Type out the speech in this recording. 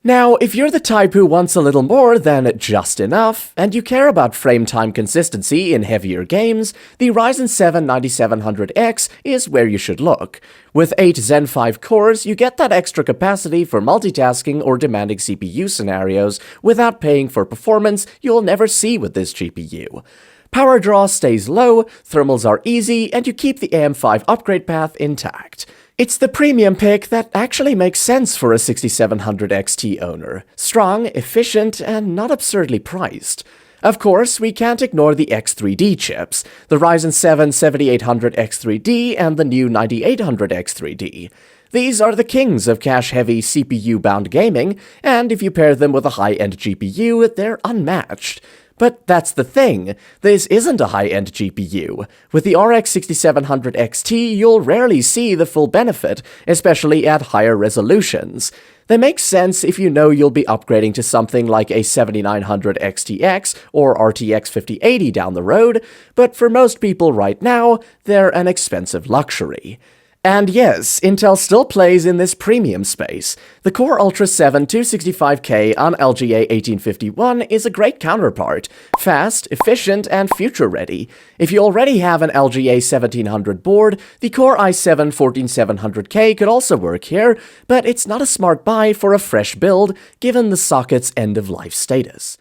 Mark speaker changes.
Speaker 1: Now, if you're the type who wants a little more than just enough, and you care about frame time consistency in heavier games, the Ryzen 7 9700X is where you should look. With 8 Zen 5 cores, you get that extra capacity for multitasking or demanding CPU scenarios without paying for performance you'll never see with this GPU. Power draw stays low, thermals are easy, and you keep the AM5 upgrade path intact. It's the premium pick that actually makes sense for a 6700 XT owner. Strong, efficient, and not absurdly priced. Of course, we can't ignore the X3D chips, the Ryzen 7 7800 X3D and the new 9800 X3D. These are the kings of cache-heavy CPU-bound gaming, and if you pair them with a high-end GPU, they're unmatched. But that's the thing, this isn't a high-end GPU. With the RX 6700 XT, you'll rarely see the full benefit, especially at higher resolutions. They make sense if you know you'll be upgrading to something like a 7900 XTX or RTX 5080 down the road, but for most people right now, they're an expensive luxury. And yes, Intel still plays in this premium space. The Core Ultra 7 265K on LGA 1851 is a great counterpart, fast, efficient, and future-ready. If you already have an LGA 1700 board, the Core i7 14700K could also work here, but it's not a smart buy for a fresh build given the socket's end-of-life status.